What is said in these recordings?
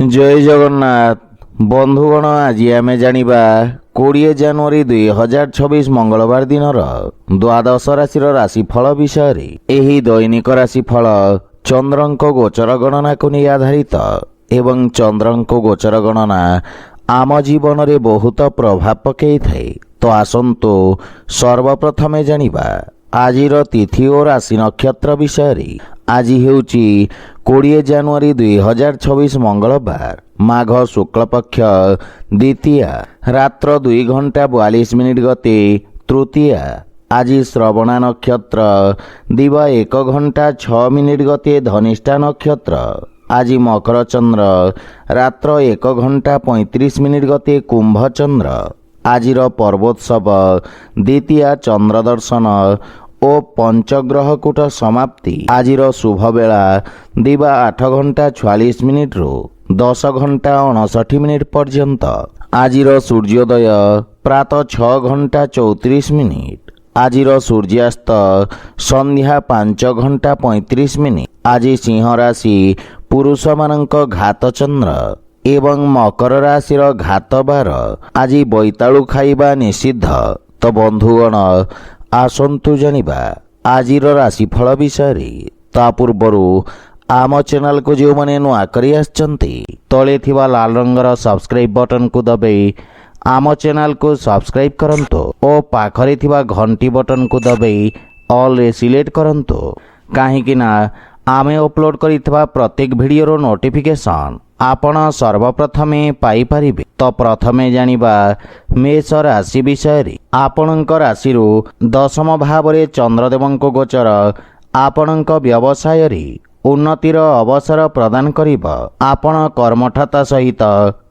जय जगन्नाथ बंधुगण आज आम जानिबा 20 जनवरी 2026 मंगलवार दिन द्वादश राशि राशिफल विषय रे। एही दैनिक राशिफल चंद्रंक गोचर गणना को नहीं आधारित एवं चंद्रंक गोचर गणना आम जीवन रे बहुत प्रभाव पकई थाए। तो आसंतु सर्वप्रथमे जानिबा आजिर तिथि और राशि नक्षत्र विषय रे। आज हेउची 20 जनवरी 2026 मंगलवार माघ शुक्ल पक्ष द्वितीया रात्र 2 घंटा 42 मिनिट गते तृतीया। आज श्रवणा नक्षत्र दिवा 1 घंटा 6 मिनिट गते धनिष्ठा नक्षत्र। आज मकर चंद्र रात्र 1 घंटा 35 मिनिट गते कुंभ चंद्र। आजिर पर्वोत्सव द्वितीया चंद्र दर्शन ओ पंचग्रह कूट समाप्ति। आजिर शुभ बेला दिवा 8 घंटा 46 मिनिट रु 10 घंटा 59 मिनिट पर्यंत। आजिर सूर्योदय प्रातः 6 घंटा 34 मिनिट। आजिर सूर्यास्त संध्या 5 घंटा 35 मिनिट। आज सिंह राशि पुरुष मानक घात चंद्र एवं मकर राशि घात बार। आज बैतालु खाइबा निषिद्ध। तो बंधुगण आसंतु जानिबा आजिर राशिफल विषय रे। ता पूर्वरु आम चैनल को जो माने नुआ करी आछंती तले थिबा लाल रंगर सब्सक्राइब बटन को दबाई आम चैनल को सब्सक्राइब करंतो ओ पाखरे थिबा घंटी बटन को दबाई ऑल रे सिलेक्ट करंतो। काहेकि ना आमे अपलोड करितबा प्रत्येक वीडियो रो नोटिफिकेशन आपण सर्वप्रथमे पाई परिबे। तो प्रथमे जानिबा मेष राशि विषय रे। आपणक राशि रो दशम भाव रे चंद्रदेवंक गोचर आपणक व्यवसाय रे उन्नतिर अवसर प्रदान करिब। आपण कर्मठता सहित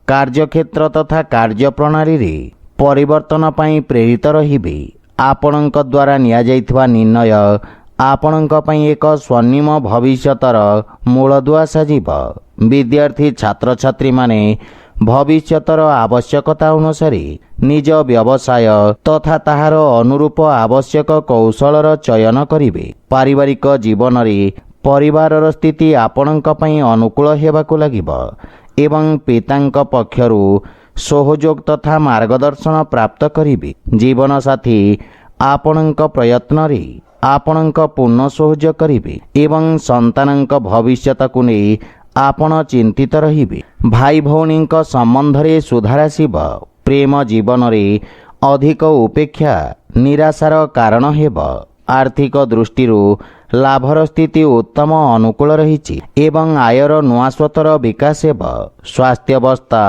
कार्यक्षेत्र तथा कार्य प्रणाली रे परिवर्तन पई प्रेरित रहिबे। आपणक द्वारा निया जाइतबा निर्णय आपणक पई एक स्वर्णिम भविष्यतर मूलदुआ साजिब। विद्यार्थी छात्र छात्री माने भविष्यतर आवश्यकता अनुसार निज व्यवसाय तथा ताहार अनुरूप आवश्यक कौशलर चयन करिवे। पारिवारिक जीवन रे परिवारर स्थिति आपणक पई अनुकूल हेबाकु लागिब एवं पितांक पक्षरु सहयोग तथा मार्गदर्शन प्राप्त करिवे। जीवन साथी आपणक प्रयत्न रे आपणक पूर्ण सहयोग करिवे एवं संतानक भविष्यत को नहीं आपण चिंतित रहिबे। भाई भौणीक संबंध रे सुधार आसिब। प्रेम जीवन रे अधिक उपेक्षा निराशार कारण हेब। आर्थिक दृष्टिरु लाभर स्थिति उत्तम अनुकूल रहिछि एवं आयर नुआ स्वतर विकास हेब। स्वास्थ्य अवस्था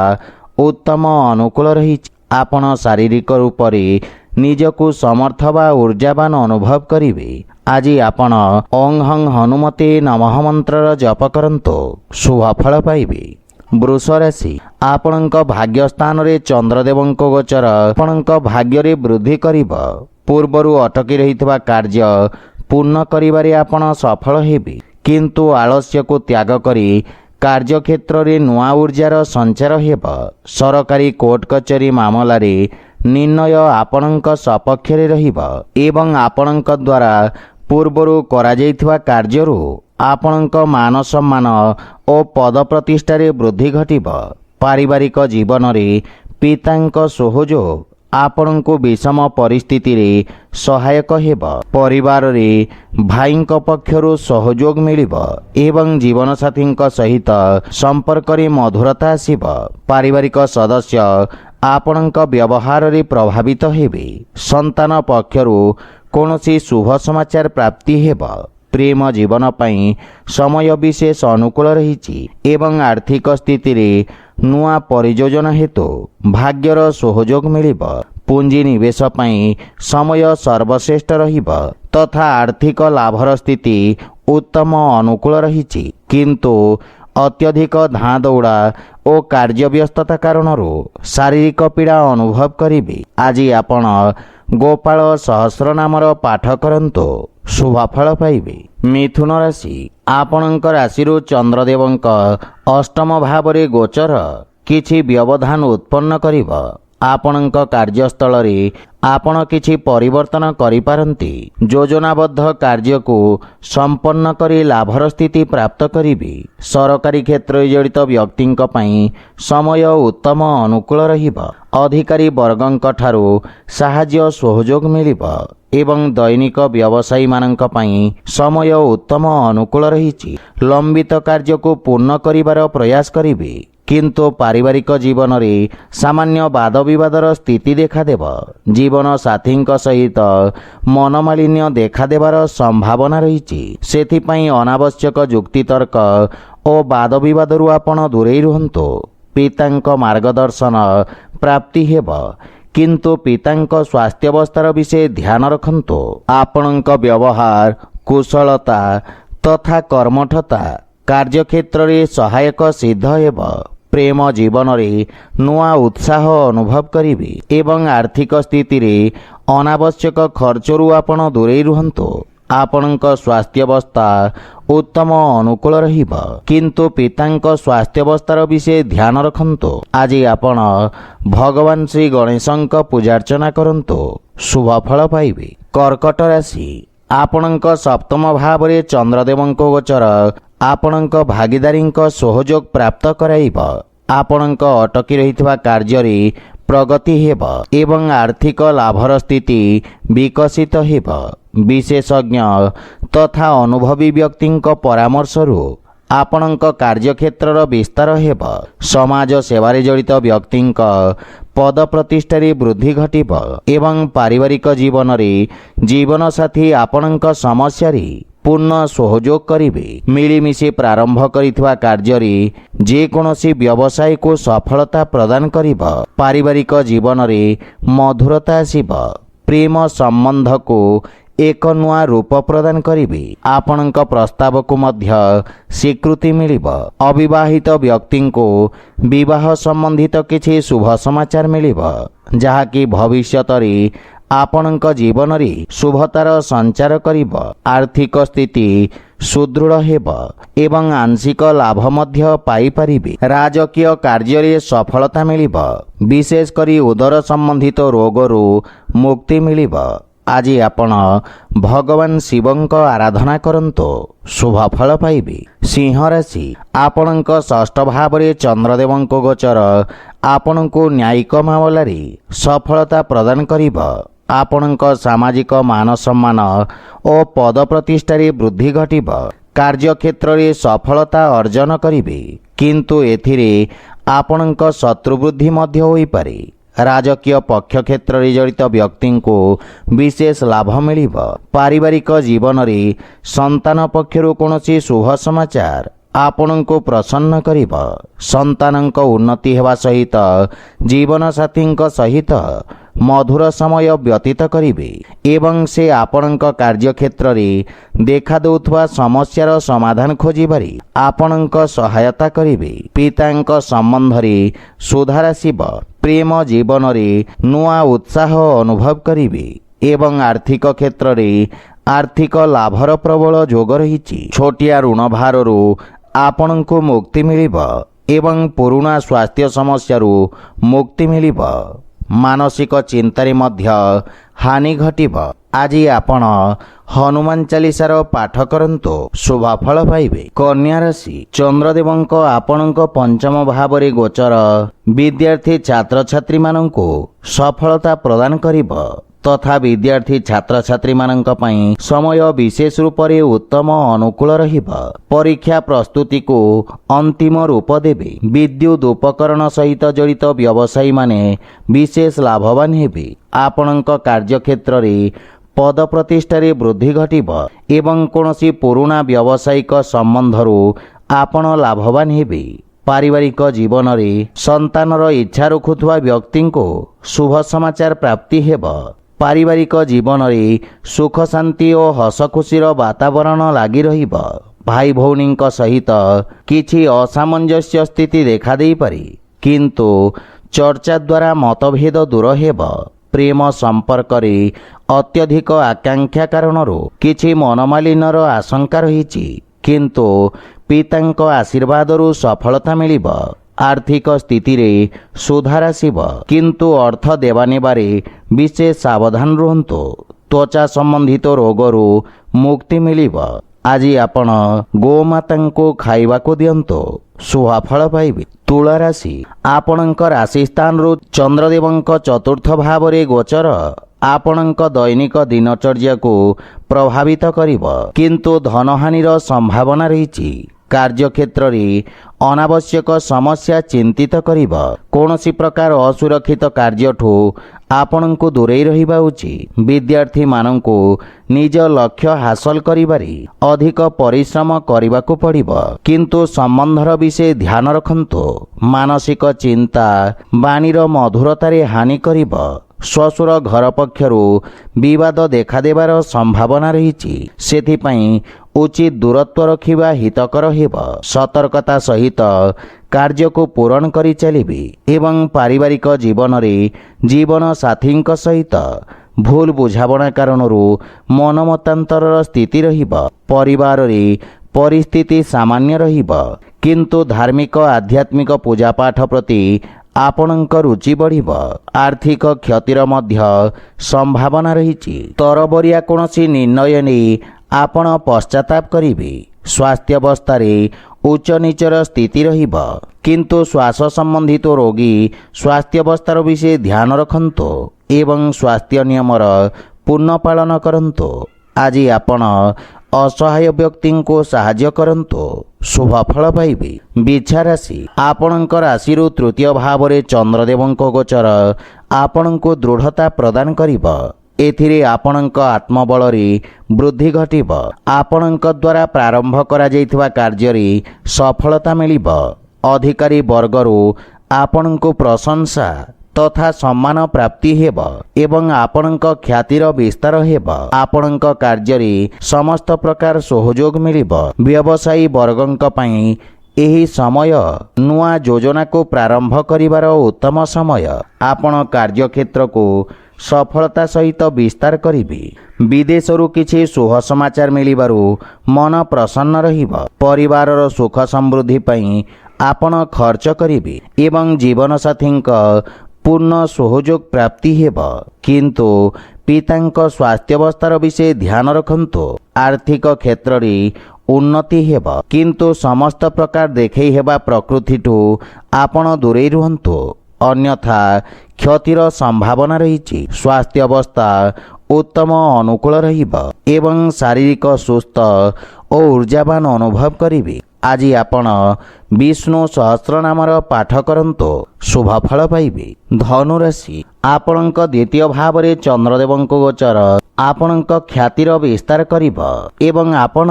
उत्तम अनुकूल रहिछि। आपण शारीरिक रूप रे निजकु समर्थ बा ऊर्जावान अनुभव करिवे। आज आपण ओं हं हनुमते नमः मंत्र जप करंतो शुभ फल पाइबे। वृष राशि आपणक भाग्य स्थान रे चंद्रदेवंक गोचर आपणक भाग्य रे वृद्धि करिब। पूर्वरु अटकी रहितबा कार्य पूर्ण करिबारे आपण सफल हेबे। किंतु आलस्य को त्याग करी कार्यक्षेत्र रे नुआ ऊर्जार संचार हेब। सरकारी कोर्ट कचेरी मामला रे निर्णय आपणक सपक्ष रे रहिब एवं आपणक द्वारा पूर्वरु करा जाइथिबा कार्यरु आपणक मान सम्मान ओ पद प्रतिष्ठा रे वृद्धि घटिब। पारिवारिक जीवन रे पितांक सहयोग आपणको विषम परिस्थिति रे सहायक हेब। परिवार रे भाईंक पक्षरु सहयोग मिलिब एवं जीवन साथींक सहित संपर्क रे मधुरता आसिब। पारिवारिक सदस्य आपणक व्यवहार रे प्रभावित हेबे। संतान पक्षरु कोनोसी शुभ समाचार प्राप्ति हेब। प्रेम जीवन पई समय विशेष अनुकूल रहिछि एवं आर्थिक स्थिति रे नुआ परियोजना हेतु भाग्यर सहयोग मिलिब। पूंजी निवेश पई समय सर्वश्रेष्ठ रहिब तथा आर्थिक लाभर स्थिति उत्तम अनुकूल रहिछि। किंतु अत्यधिक धाँ दौड़ा ओ कार्य व्यस्तता कारण शारीरिक पीड़ा अनुभव करिवे। आज आपण गोपाल सहस्र नामर पाठ करंतो शुभ फल पाइबे। मिथुन राशि आपणक राशि चंद्रदेवंक अष्टम भाव रे गोचर किछि व्यवधान उत्पन्न करिब। ଆପଣଙ୍କ କାର୍ଯ୍ୟସ୍ଥଳରେ ଆପଣ କିଛି ପରିବର୍ତ୍ତନ କରିପାରନ୍ତି। ଯୋଜନାବଦ୍ଧ କାର୍ଯ୍ୟକୁ ସମ୍ପନ୍ନ କରି ଲାଭର ସ୍ଥିତି ପ୍ରାପ୍ତ କରିବେ। ସରକାରୀ କ୍ଷେତ୍ରରେ ଜଡ଼ିତ ବ୍ୟକ୍ତିଙ୍କ ପାଇଁ ସମୟ ଉତ୍ତମ ଅନୁକୂଳ ରହିବ। ଅଧିକାରୀ ବର୍ଗଙ୍କ ଠାରୁ ସାହାଯ୍ୟ ସହଯୋଗ ମିଳିବ ଏବଂ ଦୈନିକ ବ୍ୟବସାୟୀମାନଙ୍କ ପାଇଁ ସମୟ ଉତ୍ତମ ଅନୁକୂଳ ରହିଛି। ଲମ୍ବିତ କାର୍ଯ୍ୟକୁ ପୂର୍ଣ୍ଣ କରିବାର ପ୍ରୟାସ କରିବେ, କିନ୍ତୁ ପାରିବାରିକ ଜୀବନରେ ସାମାନ୍ୟ ବାଦବିବାଦର ସ୍ଥିତି ଦେଖାଦେବ। ଜୀବନ ସାଥୀଙ୍କ ସହିତ ମନମାଳିନ୍ୟ ଦେଖାଦେବାର ସମ୍ଭାବନା ରହିଛି। ସେଥିପାଇଁ ଅନାବଶ୍ୟକ ଯୁକ୍ତିତର୍କ ଓ ବାଦବିବାଦରୁ ଆପଣ ଦୂରେଇ ରୁହନ୍ତୁ। ପିତାଙ୍କ ମାର୍ଗଦର୍ଶନ ପ୍ରାପ୍ତି ହେବ, କିନ୍ତୁ ପିତାଙ୍କ ସ୍ୱାସ୍ଥ୍ୟାବସ୍ଥାର ବିଷୟ ଧ୍ୟାନ ରଖନ୍ତୁ। ଆପଣଙ୍କ ବ୍ୟବହାର, କୁଶଳତା ତଥା କର୍ମଠତା କାର୍ଯ୍ୟକ୍ଷେତ୍ରରେ ସହାୟକ ସିଦ୍ଧ ହେବ। ପ୍ରେମ ଜୀବନରେ ନୂଆ ଉତ୍ସାହ ଅନୁଭବ କରିବେ ଏବଂ ଆର୍ଥିକ ସ୍ଥିତିରେ ଅନାବଶ୍ୟକ ଖର୍ଚ୍ଚରୁ ଆପଣ ଦୂରେଇ ରୁହନ୍ତୁ। ଆପଣଙ୍କ ସ୍ୱାସ୍ଥ୍ୟାବସ୍ଥା ଉତ୍ତମ ଅନୁକୂଳ ରହିବ, କିନ୍ତୁ ପିତାଙ୍କ ସ୍ୱାସ୍ଥ୍ୟାବସ୍ଥାର ବିଷୟ ଧ୍ୟାନ ରଖନ୍ତୁ। ଆଜି ଆପଣ ଭଗବାନ ଶ୍ରୀ ଗଣେଶଙ୍କ ପୂଜାର୍ଚ୍ଚନା କରନ୍ତୁ, ଶୁଭ ଫଳ ପାଇବେ। କର୍କଟ ରାଶି, ଆପଣଙ୍କ ସପ୍ତମ ଭାବରେ ଚନ୍ଦ୍ରଦେବଙ୍କ ଗୋଚର ଆପଣଙ୍କ ଭାଗିଦାରୀଙ୍କ ସହଯୋଗ ପ୍ରାପ୍ତ କରାଇବ। ଆପଣଙ୍କ ଅଟକି ରହିଥିବା କାର୍ଯ୍ୟରେ ପ୍ରଗତି ହେବ ଏବଂ ଆର୍ଥିକ ଲାଭର ସ୍ଥିତି ବିକଶିତ ହେବ। ବିଶେଷଜ୍ଞ ତଥା ଅନୁଭବୀ ବ୍ୟକ୍ତିଙ୍କ ପରାମର୍ଶରୁ ଆପଣଙ୍କ କାର୍ଯ୍ୟକ୍ଷେତ୍ରର ବିସ୍ତାର ହେବ। ସମାଜ ସେବାରେ ଜଡ଼ିତ ବ୍ୟକ୍ତିଙ୍କ ପଦ ପ୍ରତିଷ୍ଠାରେ ବୃଦ୍ଧି ଘଟିବ ଏବଂ ପାରିବାରିକ ଜୀବନରେ ଜୀବନସାଥୀ ଆପଣଙ୍କ ସମସ୍ୟାରେ ପୂର୍ଣ୍ଣ ସହଯୋଗ କରିବେ। ମିଳିମିଶି ପ୍ରାରମ୍ଭ କରିଥିବା କାର୍ଯ୍ୟରେ ଯେକୌଣସି ବ୍ୟବସାୟକୁ ସଫଳତା ପ୍ରଦାନ କରିବ। ପାରିବାରିକ ଜୀବନରେ ମଧୁରତା ଆସିବ। ପ୍ରେମ ସମ୍ବନ୍ଧକୁ ଏକ ନୂଆ ରୂପ ପ୍ରଦାନ କରିବେ। ଆପଣଙ୍କ ପ୍ରସ୍ତାବକୁ ମଧ୍ୟ ସ୍ୱୀକୃତି ମିଳିବ। ଅବିବାହିତ ବ୍ୟକ୍ତିଙ୍କୁ ବିବାହ ସମ୍ବନ୍ଧିତ କିଛି ଶୁଭ ସମାଚାର ମିଳିବ, ଯାହାକି ଭବିଷ୍ୟତରେ ଆପଣଙ୍କ ଜୀବନରେ ଶୁଭତାର ସଞ୍ଚାର କରିବ। ଆର୍ଥିକ ସ୍ଥିତି ସୁଦୃଢ଼ ହେବ ଏବଂ ଆଂଶିକ ଲାଭ ମଧ୍ୟ ପାଇପାରିବେ। ରାଜକୀୟ କାର୍ଯ୍ୟରେ ସଫଳତା ମିଳିବ। ବିଶେଷ କରି ଉଦର ସମ୍ବନ୍ଧିତ ରୋଗରୁ ମୁକ୍ତି ମିଳିବ। ଆଜି ଆପଣ ଭଗବାନ ଶିବଙ୍କ ଆରାଧନା କରନ୍ତୁ, ଶୁଭ ଫଳ ପାଇବେ। ସିଂହ ରାଶି, ଆପଣଙ୍କ ଷଷ୍ଠ ଭାବରେ ଚନ୍ଦ୍ରଦେବଙ୍କ ଗୋଚର ଆପଣଙ୍କୁ ନ୍ୟାୟିକ ମାମଲାରେ ସଫଳତା ପ୍ରଦାନ କରିବ। ଆପଣଙ୍କ ସାମାଜିକ ମାନ ସମ୍ମାନ ଓ ପଦ ପ୍ରତିଷ୍ଠାରେ ବୃଦ୍ଧି ଘଟିବ। କାର୍ଯ୍ୟକ୍ଷେତ୍ରରେ ସଫଳତା ଅର୍ଜନ କରିବେ, କିନ୍ତୁ ଏଥିରେ ଆପଣଙ୍କ ଶତ୍ରୁ ବୃଦ୍ଧି ମଧ୍ୟ ହୋଇପାରେ। ରାଜକୀୟ ପକ୍ଷ କ୍ଷେତ୍ରରେ ଜଡ଼ିତ ବ୍ୟକ୍ତିଙ୍କୁ ବିଶେଷ ଲାଭ ମିଳିବ। ପାରିବାରିକ ଜୀବନରେ ସନ୍ତାନ ପକ୍ଷରୁ କୌଣସି ଶୁଭ ସମାଚାର ଆପଣଙ୍କୁ ପ୍ରସନ୍ନ କରିବ। ସନ୍ତାନଙ୍କ ଉନ୍ନତି ହେବା ସହିତ ଜୀବନସାଥୀଙ୍କ ସହିତ ମଧୁର ସମୟ ବ୍ୟତୀତ କରିବେ ଏବଂ ସେ ଆପଣଙ୍କ କାର୍ଯ୍ୟକ୍ଷେତ୍ରରେ ଦେଖାଦେଉଥିବା ସମସ୍ୟାର ସମାଧାନ ଖୋଜିବାରେ ଆପଣଙ୍କ ସହାୟତା କରିବେ। ପିତାଙ୍କ ସମ୍ବନ୍ଧରେ ସୁଧାର ଆସିବ। ପ୍ରେମ ଜୀବନରେ ନୂଆ ଉତ୍ସାହ ଅନୁଭବ କରିବେ ଏବଂ ଆର୍ଥିକ କ୍ଷେତ୍ରରେ ଆର୍ଥିକ ଲାଭର ପ୍ରବଳ ଯୋଗ ରହିଛି। ଛୋଟିଆ ଋଣ ଭାରରୁ ଆପଣଙ୍କୁ ମୁକ୍ତି ମିଳିବ ଏବଂ ପୁରୁଣା ସ୍ୱାସ୍ଥ୍ୟ ସମସ୍ୟାରୁ ମୁକ୍ତି ମିଳିବ। ମାନସିକ ଚିନ୍ତାରେ ମଧ୍ୟ ହାନି ଘଟିବ। ଆଜି ଆପଣ ହନୁମାନ ଚାଳିଶାର ପାଠ କରନ୍ତୁ, ଶୁଭ ଫଳ ପାଇବେ। କନ୍ୟା ରାଶି, ଚନ୍ଦ୍ରଦେବଙ୍କ ଆପଣଙ୍କ ପଞ୍ଚମ ଭାବରେ ଗୋଚର ବିଦ୍ୟାର୍ଥୀ ଛାତ୍ରଛାତ୍ରୀମାନଙ୍କୁ ସଫଳତା ପ୍ରଦାନ କରିବ ତଥା ବିଦ୍ୟାର୍ଥୀ ଛାତ୍ରଛାତ୍ରୀମାନଙ୍କ ପାଇଁ ସମୟ ବିଶେଷ ରୂପରେ ଉତ୍ତମ ଅନୁକୂଳ ରହିବ। ପରୀକ୍ଷା ପ୍ରସ୍ତୁତିକୁ ଅନ୍ତିମ ରୂପ ଦେବେ। ବିଦ୍ୟୁତ୍ ଉପକରଣ ସହିତ ଜଡ଼ିତ ବ୍ୟବସାୟୀମାନେ ବିଶେଷ ଲାଭବାନ ହେବେ। ଆପଣଙ୍କ କାର୍ଯ୍ୟକ୍ଷେତ୍ରରେ ପଦ ପ୍ରତିଷ୍ଠାରେ ବୃଦ୍ଧି ଘଟିବ ଏବଂ କୌଣସି ପୁରୁଣା ବ୍ୟବସାୟିକ ସମ୍ବନ୍ଧରୁ ଆପଣ ଲାଭବାନ ହେବେ। ପାରିବାରିକ ଜୀବନରେ ସନ୍ତାନର ଇଚ୍ଛା ରଖୁଥିବା ବ୍ୟକ୍ତିଙ୍କୁ ଶୁଭ ସମାଚାର ପ୍ରାପ୍ତି ହେବ। ପାରିବାରିକ ଜୀବନରେ ସୁଖ ଶାନ୍ତି ଓ ହସଖୁସିର ବାତାବରଣ ଲାଗି ରହିବ। ଭାଇ ଭଉଣୀଙ୍କ ସହିତ କିଛି ଅସାମଞ୍ଜସ୍ୟ ସ୍ଥିତି ଦେଖାଦେଇପାରେ, କିନ୍ତୁ ଚର୍ଚ୍ଚା ଦ୍ୱାରା ମତଭେଦ ଦୂର ହେବ। ପ୍ରେମ ସମ୍ପର୍କରେ ଅତ୍ୟଧିକ ଆକାଂକ୍ଷା କାରଣରୁ କିଛି ମନମାଳିନ୍ୟର ଆଶଙ୍କା ରହିଛି, କିନ୍ତୁ ପିତାଙ୍କ ଆଶୀର୍ବାଦରୁ ସଫଳତା ମିଳିବ। ଆର୍ଥିକ ସ୍ଥିତିରେ ସୁଧାର ଆସିବ, କିନ୍ତୁ ଅର୍ଥ ଦେବା ନେବାରେ ବିଶେଷ ସାବଧାନ ରୁହନ୍ତୁ। ତ୍ୱଚା ସମ୍ବନ୍ଧିତ ରୋଗରୁ ମୁକ୍ତି ମିଳିବ। ଆଜି ଆପଣ ଗୋମାତାଙ୍କୁ ଖାଇବାକୁ ଦିଅନ୍ତୁ, ଶୁଭଫଳ ପାଇବେ। ତୁଳା ରାଶି, ଆପଣଙ୍କ ରାଶି ସ୍ଥାନରୁ ଚନ୍ଦ୍ରଦେବଙ୍କ ଚତୁର୍ଥ ଭାବରେ ଗୋଚର ଆପଣଙ୍କ ଦୈନିକ ଦିନଚର୍ଯ୍ୟାକୁ ପ୍ରଭାବିତ କରିବ, କିନ୍ତୁ ଧନହାନିର ସମ୍ଭାବନା ରହିଛି। କାର୍ଯ୍ୟକ୍ଷେତ୍ରରେ ଅନାବଶ୍ୟକ ସମସ୍ୟା ଚିନ୍ତିତ କରିବ। କୌଣସି ପ୍ରକାର ଅସୁରକ୍ଷିତ କାର୍ଯ୍ୟଠୁ ଆପଣଙ୍କୁ ଦୂରେଇ ରହିବା ଉଚିତ। ବିଦ୍ୟାର୍ଥୀମାନଙ୍କୁ ନିଜ ଲକ୍ଷ୍ୟ ହାସଲ କରିବାରେ ଅଧିକ ପରିଶ୍ରମ କରିବାକୁ ପଡ଼ିବ, କିନ୍ତୁ ସମ୍ବନ୍ଧର ବିଷୟ ଧ୍ୟାନ ରଖନ୍ତୁ। ମାନସିକ ଚିନ୍ତା ବାଣୀର ମଧୁରତାରେ ହାନି କରିବ। ଶ୍ୱଶୁର ଘର ପକ୍ଷରୁ ବିବାଦ ଦେଖାଦେବାର ସମ୍ଭାବନା ରହିଛି, ସେଥିପାଇଁ ଉଚିତ ଦୂରତ୍ୱ ରଖିବା ହିତକର ହେବ। ସତର୍କତା ସହିତ କାର୍ଯ୍ୟକୁ ପୂରଣ କରି ଚାଲିବେ ଏବଂ ପାରିବାରିକ ଜୀବନରେ ଜୀବନ ସାଥୀଙ୍କ ସହିତ ଭୁଲ ବୁଝାମଣା କାରଣରୁ ମନମତାନ୍ତରର ସ୍ଥିତି ରହିବ। ପରିବାରରେ ପରିସ୍ଥିତି ସାମାନ୍ୟ ରହିବ, କିନ୍ତୁ ଧାର୍ମିକ ଆଧ୍ୟାତ୍ମିକ ପୂଜାପାଠ ପ୍ରତି ଆପଣଙ୍କ ରୁଚି ବଢ଼ିବ। ଆର୍ଥିକ କ୍ଷତିର ମଧ୍ୟ ସମ୍ଭାବନା ରହିଛି। ତରବରିଆ କୌଣସି ନିର୍ଣ୍ଣୟ ନେଇ ଆପଣ ପଶ୍ଚାତାପ କରିବେ। ସ୍ୱାସ୍ଥ୍ୟାବସ୍ଥାରେ ଉଚ୍ଚ ନିଚର ସ୍ଥିତି ରହିବ, କିନ୍ତୁ ଶ୍ୱାସ ସମ୍ବନ୍ଧିତ ରୋଗୀ ସ୍ୱାସ୍ଥ୍ୟାବସ୍ଥାର ବିଷୟ ଧ୍ୟାନ ରଖନ୍ତୁ ଏବଂ ସ୍ୱାସ୍ଥ୍ୟ ନିୟମର ପୂର୍ଣ୍ଣ ପାଳନ କରନ୍ତୁ। ଆଜି ଆପଣ ଅସହାୟ ବ୍ୟକ୍ତିଙ୍କୁ ସାହାଯ୍ୟ କରନ୍ତୁ, ଶୁଭଫଳ ପାଇବେ। ବିଛା ରାଶି, ଆପଣଙ୍କ ରାଶିରୁ ତୃତୀୟ ଭାବରେ ଚନ୍ଦ୍ରଦେବଙ୍କ ଗୋଚର ଆପଣଙ୍କୁ ଦୃଢ଼ତା ପ୍ରଦାନ କରିବ। ଏଥିରେ ଆପଣଙ୍କ ଆତ୍ମବଳରେ ବୃଦ୍ଧି ଘଟିବ। ଆପଣଙ୍କ ଦ୍ୱାରା ପ୍ରାରମ୍ଭ କରାଯାଇଥିବା କାର୍ଯ୍ୟରେ ସଫଳତା ମିଳିବ। ଅଧିକାରୀ ବର୍ଗରୁ ଆପଣଙ୍କୁ ପ୍ରଶଂସା ତଥା ସମ୍ମାନ ପ୍ରାପ୍ତି ହେବ ଏବଂ ଆପଣଙ୍କ ଖ୍ୟାତିର ବିସ୍ତାର ହେବ। ଆପଣଙ୍କ କାର୍ଯ୍ୟରେ ସମସ୍ତ ପ୍ରକାର ସହଯୋଗ ମିଳିବ। ବ୍ୟବସାୟୀ ବର୍ଗଙ୍କ ପାଇଁ ଏହି ସମୟ ନୂଆ ଯୋଜନାକୁ ପ୍ରାରମ୍ଭ କରିବାର ଉତ୍ତମ ସମୟ। ଆପଣ କାର୍ଯ୍ୟକ୍ଷେତ୍ରକୁ ସଫଳତା ସହିତ ବିସ୍ତାର କରିବେ। ବିଦେଶରୁ କିଛି ଶୁଭ ସମାଚାର ମିଳିବାରୁ ମନ ପ୍ରସନ୍ନ ରହିବ। ପରିବାରର ସୁଖ ସମୃଦ୍ଧି ପାଇଁ ଆପଣ ଖର୍ଚ୍ଚ କରିବେ ଏବଂ ଜୀବନସାଥୀଙ୍କ ପୂର୍ଣ୍ଣ ସହଯୋଗ ପ୍ରାପ୍ତି ହେବ, କିନ୍ତୁ ପିତାଙ୍କ ସ୍ୱାସ୍ଥ୍ୟାବସ୍ଥାର ବିଷୟ ଧ୍ୟାନ ରଖନ୍ତୁ। ଆର୍ଥିକ କ୍ଷେତ୍ରରେ ଉନ୍ନତି ହେବ, କିନ୍ତୁ ସମସ୍ତ ପ୍ରକାର ଦେଖେଇ ହେବା ପ୍ରକୃତିଠୁ ଆପଣ ଦୂରେଇ ରୁହନ୍ତୁ, ଅନ୍ୟଥା କ୍ଷତିର ସମ୍ଭାବନା ରହିଛି। ସ୍ୱାସ୍ଥ୍ୟାବସ୍ଥା ଉତ୍ତମ ଅନୁକୂଳ ରହିବ ଏବଂ ଶାରୀରିକ ସୁସ୍ଥ ଓ ଉର୍ଜାବାନ ଅନୁଭବ କରିବେ। ଆଜି ଆପଣ ବିଷ୍ଣୁ ସହସ୍ରନାମର ପାଠ କରନ୍ତୁ, ଶୁଭଫଳ ପାଇବେ। ଧନୁରାଶି, ଆପଣଙ୍କ ଦ୍ୱିତୀୟ ଭାବରେ ଚନ୍ଦ୍ରଦେବଙ୍କ ଗୋଚର ଆପଣଙ୍କ ଖ୍ୟାତିର ବିସ୍ତାର କରିବ ଏବଂ ଆପଣ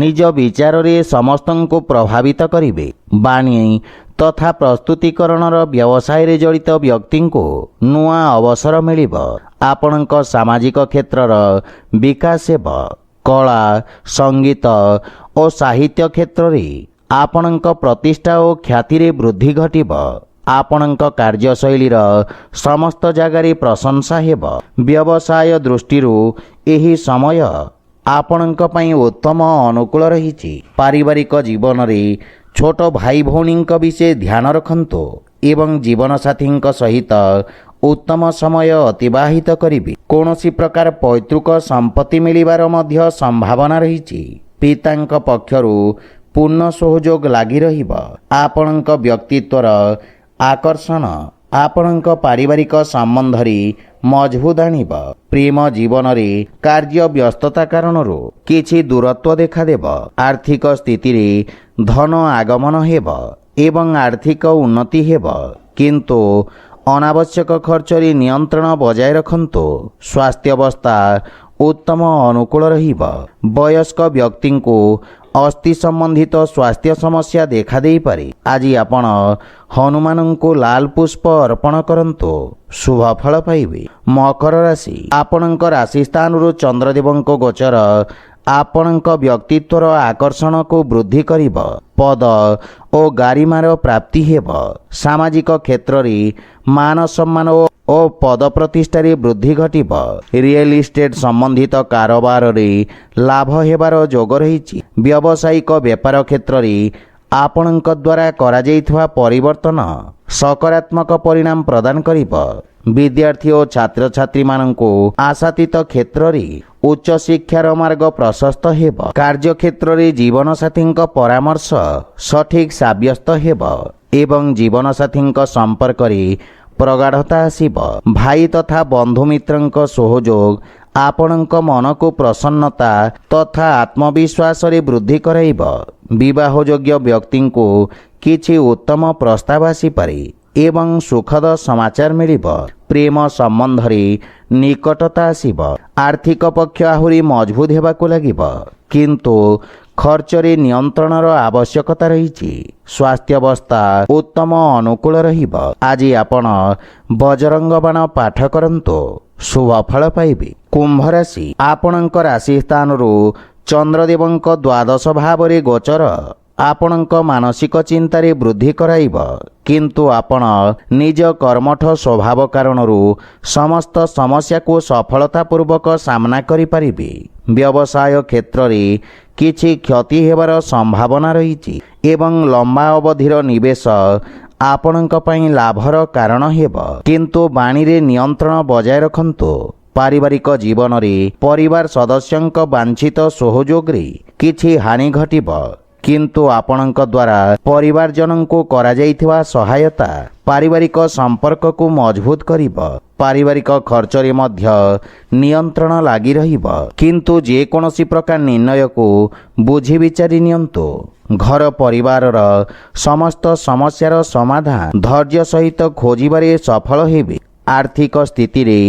ନିଜ ବିଚାରରେ ସମସ୍ତଙ୍କୁ ପ୍ରଭାବିତ କରିବେ। ବାଣୀ ତଥା ପ୍ରସ୍ତୁତିକରଣର ବ୍ୟବସାୟରେ ଜଡ଼ିତ ବ୍ୟକ୍ତିଙ୍କୁ ନୂଆ ଅବସର ମିଳିବ। ଆପଣଙ୍କ ସାମାଜିକ କ୍ଷେତ୍ରର ବିକାଶ ହେବ। କଳା, ସଙ୍ଗୀତ ଓ ସାହିତ୍ୟ କ୍ଷେତ୍ରରେ ଆପଣଙ୍କ ପ୍ରତିଷ୍ଠା ଓ ଖ୍ୟାତିରେ ବୃଦ୍ଧି ଘଟିବ। ଆପଣଙ୍କ କାର୍ଯ୍ୟଶୈଳୀର ସମସ୍ତ ଜାଗାରେ ପ୍ରଶଂସା ହେବ। ବ୍ୟବସାୟ ଦୃଷ୍ଟିରୁ ଏହି ସମୟ ଆପଣଙ୍କ ପାଇଁ ଉତ୍ତମ ଅନୁକୂଳ ରହିଛି। ପାରିବାରିକ ଜୀବନରେ ଛୋଟ ଭାଇ ଭଉଣୀଙ୍କ ବିଷୟ ଧ୍ୟାନ ରଖନ୍ତୁ ଏବଂ ଜୀବନସାଥୀଙ୍କ ସହିତ ଉତ୍ତମ ସମୟ ଅତିବାହିତ କରିବେ। କୌଣସି ପ୍ରକାର ପୈତୃକ ସମ୍ପତ୍ତି ମିଳିବାର ମଧ୍ୟ ସମ୍ଭାବନା ରହିଛି। ପିତାଙ୍କ ପକ୍ଷରୁ ପୂର୍ଣ୍ଣ ସହଯୋଗ ଲାଗି ରହିବ। ଆପଣଙ୍କ ବ୍ୟକ୍ତିତ୍ୱର ଆକର୍ଷଣ ଆପଣଙ୍କ ପାରିବାରିକ ସମ୍ବନ୍ଧରେ ମଜବୁତ ଆଣିବ। ପ୍ରେମ ଜୀବନରେ କାର୍ଯ୍ୟ ବ୍ୟସ୍ତତା କାରଣରୁ କିଛି ଦୂରତ୍ୱ ଦେଖାଦେବ। ଆର୍ଥିକ ସ୍ଥିତିରେ ଧନ ଆଗମନ ହେବ ଏବଂ ଆର୍ଥିକ ଉନ୍ନତି ହେବ, କିନ୍ତୁ ଅନାବଶ୍ୟକ ଖର୍ଚ୍ଚରେ ନିୟନ୍ତ୍ରଣ ବଜାୟ ରଖନ୍ତୁ। ସ୍ୱାସ୍ଥ୍ୟାବସ୍ଥା ଉତ୍ତମ ଅନୁକୂଳ ରହିବ। ବୟସ୍କ ବ୍ୟକ୍ତିଙ୍କୁ ଅସ୍ଥି ସମ୍ବନ୍ଧିତ ସ୍ୱାସ୍ଥ୍ୟ ସମସ୍ୟା ଦେଖାଦେଇପାରେ। ଆଜି ଆପଣ ହନୁମାନଙ୍କୁ ଲାଲ ପୁଷ୍ପ ଅର୍ପଣ କରନ୍ତୁ, ଶୁଭଫଳ ପାଇବେ। ମକର ରାଶି, ଆପଣଙ୍କ ରାଶି ସ୍ଥାନରୁ ଚନ୍ଦ୍ରଦେବଙ୍କ ଗୋଚର ଆପଣଙ୍କ ବ୍ୟକ୍ତିତ୍ୱର ଆକର୍ଷଣକୁ ବୃଦ୍ଧି କରିବ। ପଦ ଓ ଗାରିମାର ପ୍ରାପ୍ତି ହେବ। ସାମାଜିକ କ୍ଷେତ୍ରରେ ମାନ ସମ୍ମାନ ଓ ପଦ ପ୍ରତିଷ୍ଠାରେ ବୃଦ୍ଧି ଘଟିବ। ରିଏଲ ଇଷ୍ଟେଟ୍ ସମ୍ବନ୍ଧିତ କାରବାରରେ ଲାଭ ହେବାର ଯୋଗ ରହିଛି। ବ୍ୟବସାୟିକ ବେପାର କ୍ଷେତ୍ରରେ ଆପଣଙ୍କ ଦ୍ୱାରା କରାଯାଇଥିବା ପରିବର୍ତ୍ତନ ସକାରାତ୍ମକ ପରିଣାମ ପ୍ରଦାନ କରିବ। ବିଦ୍ୟାର୍ଥୀ ଓ ଛାତ୍ରଛାତ୍ରୀମାନଙ୍କୁ ଆଶାତୀତ କ୍ଷେତ୍ରରେ ଉଚ୍ଚ ଶିକ୍ଷାର ମାର୍ଗ ପ୍ରଶସ୍ତ ହେବ। କାର୍ଯ୍ୟକ୍ଷେତ୍ରରେ ଜୀବନସାଥୀଙ୍କ ପରାମର୍ଶ ସଠିକ୍ ସାବ୍ୟସ୍ତ ହେବ ଏବଂ ଜୀବନସାଥୀଙ୍କ ସମ୍ପର୍କରେ ପ୍ରଗାଢ଼ତା ଆସିବ। ଭାଇ ତଥା ବନ୍ଧୁମିତ୍ରଙ୍କ ସହଯୋଗ ଆପଣଙ୍କ ମନକୁ ପ୍ରସନ୍ନତା ତଥା ଆତ୍ମବିଶ୍ୱାସରେ ବୃଦ୍ଧି କରାଇବ। ବିବାହଯୋଗ୍ୟ ବ୍ୟକ୍ତିଙ୍କୁ କିଛି ଉତ୍ତମ ପ୍ରସ୍ତାବ ଆସିପାରେ ଏବଂ ସୁଖଦ ସମାଚାର ମିଳିବ। ପ୍ରେମ ସମ୍ବନ୍ଧରେ ନିକଟତା ଆସିବ। ଆର୍ଥିକ ପକ୍ଷ ଆହୁରି ମଜବୁତ ହେବାକୁ ଲାଗିବ, କିନ୍ତୁ ଖର୍ଚ୍ଚରେ ନିୟନ୍ତ୍ରଣର ଆବଶ୍ୟକତା ରହିଛି। ସ୍ୱାସ୍ଥ୍ୟାବସ୍ଥା ଉତ୍ତମ ଅନୁକୂଳ ରହିବ। ଆଜି ଆପଣ ବଜରଙ୍ଗ ବାଣ ପାଠ କରନ୍ତୁ, ଶୁଭ ଫଳ ପାଇବେ। କୁମ୍ଭ ରାଶି, ଆପଣଙ୍କ ରାଶି ସ୍ଥାନରୁ ଚନ୍ଦ୍ରଦେବଙ୍କ ଦ୍ୱାଦଶ ଭାବରେ ଗୋଚର ଆପଣଙ୍କ ମାନସିକ ଚିନ୍ତାରେ ବୃଦ୍ଧି କରାଇବ, କିନ୍ତୁ ଆପଣ ନିଜ କର୍ମଠ ସ୍ୱଭାବ କାରଣରୁ ସମସ୍ତ ସମସ୍ୟାକୁ ସଫଳତାପୂର୍ବକ ସାମ୍ନା କରିପାରିବେ। ବ୍ୟବସାୟ କ୍ଷେତ୍ରରେ କିଛି କ୍ଷତି ହେବାର ସମ୍ଭାବନା ରହିଛି ଏବଂ ଲମ୍ବା ଅବଧିର ନିବେଶ ଆପଣଙ୍କ ପାଇଁ ଲାଭର କାରଣ ହେବ, କିନ୍ତୁ ବାଣୀରେ ନିୟନ୍ତ୍ରଣ ବଜାୟ ରଖନ୍ତୁ। ପାରିବାରିକ ଜୀବନରେ ପରିବାର ସଦସ୍ୟଙ୍କ ବାଞ୍ଛିତ ସହଯୋଗରେ କିଛି ହାନି ଘଟିବ, କିନ୍ତୁ ଆପଣଙ୍କ ଦ୍ୱାରା ପରିବାରଜନଙ୍କୁ କରାଯାଇଥିବା ସହାୟତା ପାରିବାରିକ ସମ୍ପର୍କକୁ ମଜବୁତ କରିବ। ପାରିବାରିକ ଖର୍ଚ୍ଚରେ ମଧ୍ୟ ନିୟନ୍ତ୍ରଣ ଲାଗି ରହିବ, କିନ୍ତୁ ଯେକୌଣସି ପ୍ରକାର ନିର୍ଣ୍ଣୟକୁ ବୁଝି ବିଚାରି ନିଅନ୍ତୁ। ଘର ପରିବାରର ସମସ୍ତ ସମସ୍ୟାର ସମାଧାନ ଧୈର୍ଯ୍ୟ ସହିତ ଖୋଜିବାରେ ସଫଳ ହେବେ। ଆର୍ଥିକ ସ୍ଥିତିରେ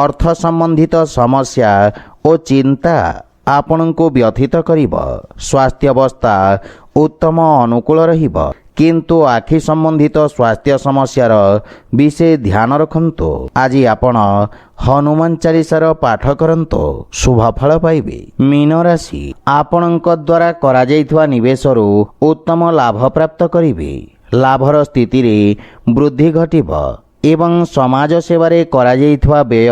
ଅର୍ଥ ସମ୍ବନ୍ଧିତ ସମସ୍ୟା ଓ ଚିନ୍ତା ଆପଣଙ୍କୁ ବ୍ୟଥିତ କରିବ। ସ୍ୱାସ୍ଥ୍ୟାବସ୍ଥା ଉତ୍ତମ ଅନୁକୂଳ ରହିବ, କିନ୍ତୁ ଆଖି ସମ୍ବନ୍ଧିତ ସ୍ୱାସ୍ଥ୍ୟ ସମସ୍ୟାର ବିଶେଷ ଧ୍ୟାନ ରଖନ୍ତୁ। ଆଜି ଆପଣ ହନୁମାନ ଚାଳିଶାର ପାଠ କରନ୍ତୁ, ଶୁଭ ଫଳ ପାଇବେ। ମୀନ ରାଶି, ଆପଣଙ୍କ ଦ୍ୱାରା କରାଯାଇଥିବା ନିବେଶରୁ ଉତ୍ତମ ଲାଭ ପ୍ରାପ୍ତ କରିବେ। ଲାଭର ସ୍ଥିତିରେ ବୃଦ୍ଧି ଘଟିବ ଏବଂ ସମାଜ ସେବାରେ କରାଯାଇଥିବା ବ୍ୟୟ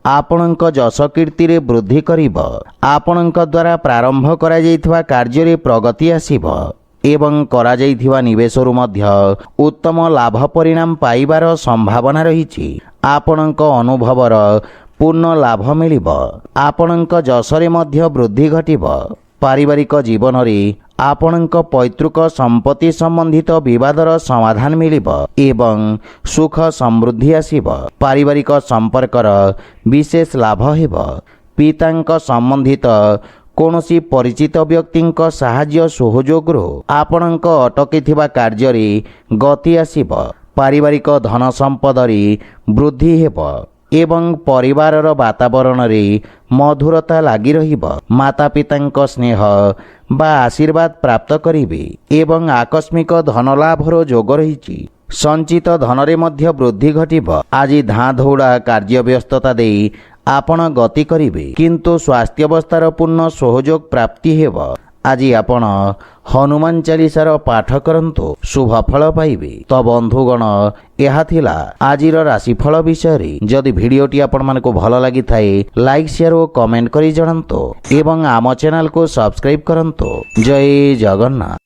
ଆପଣଙ୍କ ଯଶ କୀର୍ତ୍ତିରେ ବୃଦ୍ଧି କରିବ। ଆପଣଙ୍କ ଦ୍ୱାରା ପ୍ରାରମ୍ଭ କରାଯାଇଥିବା କାର୍ଯ୍ୟରେ ପ୍ରଗତି ଆସିବ ଏବଂ କରାଯାଇଥିବା ନିବେଶରୁ ମଧ୍ୟ ଉତ୍ତମ ଲାଭ ପରିଣାମ ପାଇବାର ସମ୍ଭାବନା ରହିଛି। ଆପଣଙ୍କ ଅନୁଭବର ପୂର୍ଣ୍ଣ ଲାଭ ମିଳିବ। ଆପଣଙ୍କ ଯଶରେ ମଧ୍ୟ ବୃଦ୍ଧି ଘଟିବ। ପାରିବାରିକ ଜୀବନରେ ଆପଣଙ୍କ ପୈତୃକ ସମ୍ପତ୍ତି ସମ୍ବନ୍ଧିତ ବିବାଦର ସମାଧାନ ମିଳିବ ଏବଂ ସୁଖ ସମୃଦ୍ଧି ଆସିବ। ପାରିବାରିକ ସମ୍ପର୍କର ବିଶେଷ ଲାଭ ହେବ। ପିତାଙ୍କ ସମ୍ବନ୍ଧିତ କୌଣସି ପରିଚିତ ବ୍ୟକ୍ତିଙ୍କ ସାହାଯ୍ୟ ସହଯୋଗରୁ ଆପଣଙ୍କ ଅଟକିଥିବା କାର୍ଯ୍ୟରେ ଗତି ଆସିବ। ପାରିବାରିକ ଧନ ସମ୍ପଦରେ ବୃଦ୍ଧି ହେବ ଏବଂ ପରିବାରର ବାତାବରଣରେ ମଧୁରତା ଲାଗି ରହିବ। ମାତା ପିତାଙ୍କ ସ୍ନେହ ବା ଆଶୀର୍ବାଦ ପ୍ରାପ୍ତ କରିବେ ଏବଂ ଆକସ୍ମିକ ଧନଲାଭର ଯୋଗ ରହିଛି। ସଞ୍ଚିତ ଧନରେ ମଧ୍ୟ ବୃଦ୍ଧି ଘଟିବ। ଆଜି ଧାଁ ଧଉଡ଼ା କାର୍ଯ୍ୟ ବ୍ୟସ୍ତତା ଦେଇ ଆପଣ ଗତି କରିବେ, କିନ୍ତୁ ସ୍ୱାସ୍ଥ୍ୟାବସ୍ଥାର ପୂର୍ଣ୍ଣ ସହଯୋଗ ପ୍ରାପ୍ତି ହେବ। ଆଜି ଆପଣ ହନୁମାନ ଚାଳିଶାର ପାଠ କରନ୍ତୁ, ଶୁଭ ଫଳ ପାଇବେ। ତ ବନ୍ଧୁଗଣ, ଏହା ଥିଲା ଆଜିର ରାଶିଫଳ ବିଷୟରେ। ଯଦି ଭିଡ଼ିଓଟି ଆପଣମାନଙ୍କୁ ଭଲ ଲାଗିଥାଏ, ଲାଇକ୍ ସେୟାର ଓ କମେଣ୍ଟ କରି ଜଣାନ୍ତୁ ଏବଂ ଆମ ଚ୍ୟାନେଲକୁ ସବସ୍କ୍ରାଇବ୍ କରନ୍ତୁ। ଜୟ ଜଗନ୍ନାଥ।